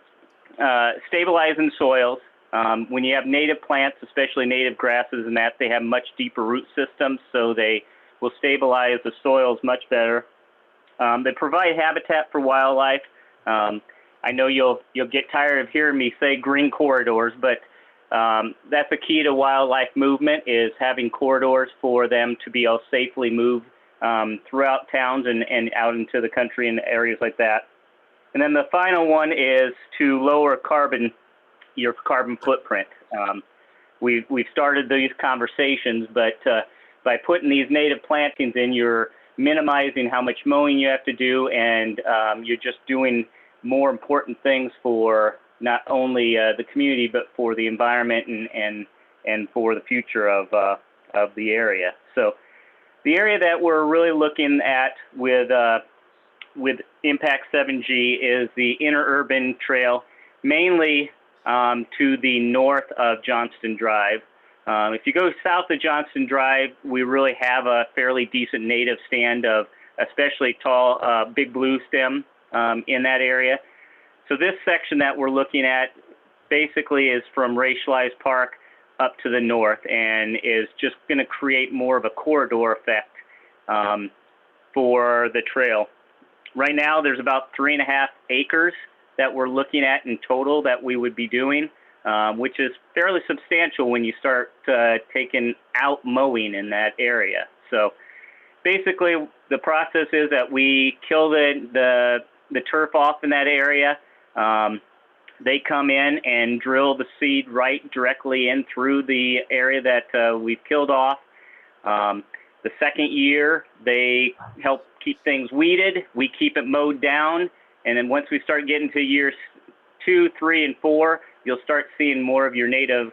stabilizing soils. When you have native plants, especially native grasses and that, they have much deeper root systems, so they will stabilize the soils much better. They provide habitat for wildlife. I know you'll get tired of hearing me say green corridors, but that's a key to wildlife movement, is having corridors for them to be able to safely move throughout towns and out into the country and areas like that. And then the final one is to lower your carbon footprint. We've started these conversations, but by putting these native plantings in, you're minimizing how much mowing you have to do, and you're just doing more important things for not only the community, but for the environment and for the future of the area. So the area that we're really looking at with Impact 7G is the interurban trail, mainly to the north of Johnston Drive. If you go south of Johnston Drive, we really have a fairly decent native stand of especially tall big blue stem in that area. So this section that we're looking at basically is from Racialized Park up to the north, and is just going to create more of a corridor effect for the trail. Right now, there's about 3.5 acres that we're looking at in total that we would be doing, which is fairly substantial when you start taking out mowing in that area. So basically, the process is that we kill the turf off in that area. They come in and drill the seed right directly in through the area that we've killed off. The second year, they help keep things weeded. We keep it mowed down. And then once we start getting to years 2, 3, and 4, you'll start seeing more of your native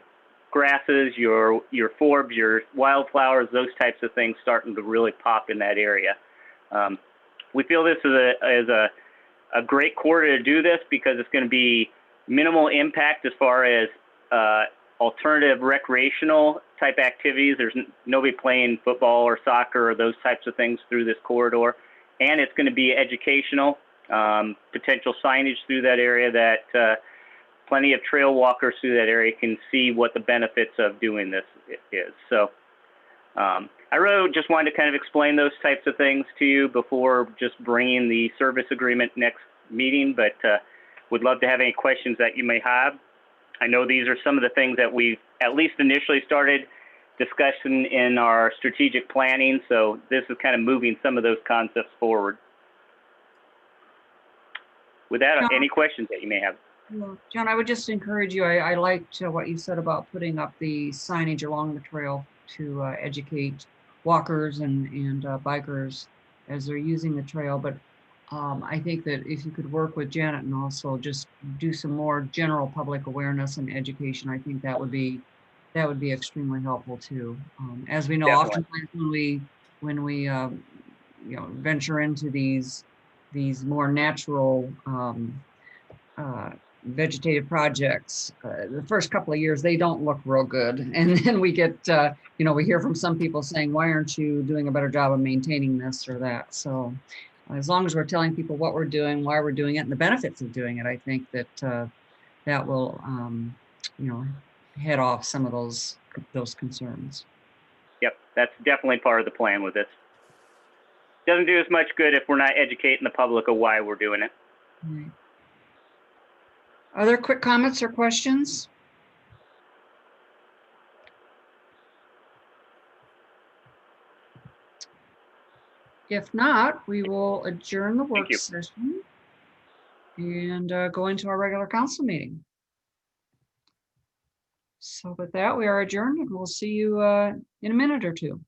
grasses, your forbs, your wildflowers, those types of things starting to really pop in that area. We feel this is a great quarter to do this because it's going to be minimal impact as far as alternative recreational type activities. There's nobody playing football or soccer or those types of things through this corridor. And it's going to be educational, potential signage through that area that plenty of trail walkers through that area can see what the benefits of doing this is. So I really just wanted to kind of explain those types of things to you before just bringing the service agreement next meeting, but would love to have any questions that you may have. I know these are some of the things that we've at least initially started discussing in our strategic planning, so this is kind of moving some of those concepts forward. With that, any questions that you may have? John, I would just encourage you, I liked what you said about putting up the signage along the trail to educate walkers and bikers as they're using the trail. But I think that if you could work with Janet and also just do some more general public awareness and education, I think that would be extremely helpful too. As we know, Definitely. oftentimes when we venture into these more natural vegetative projects. The first couple of years, they don't look real good. And then we get, we hear from some people saying, why aren't you doing a better job of maintaining this or that? So as long as we're telling people what we're doing, why we're doing it, and the benefits of doing it, I think that that will, head off some of those concerns. Yep, that's definitely part of the plan with this. Doesn't do as much good if we're not educating the public of why we're doing it. Right. Other quick comments or questions? If not, we will adjourn the work you. session and go into our regular council meeting. So with that, we are adjourned and we'll see you in a minute or two.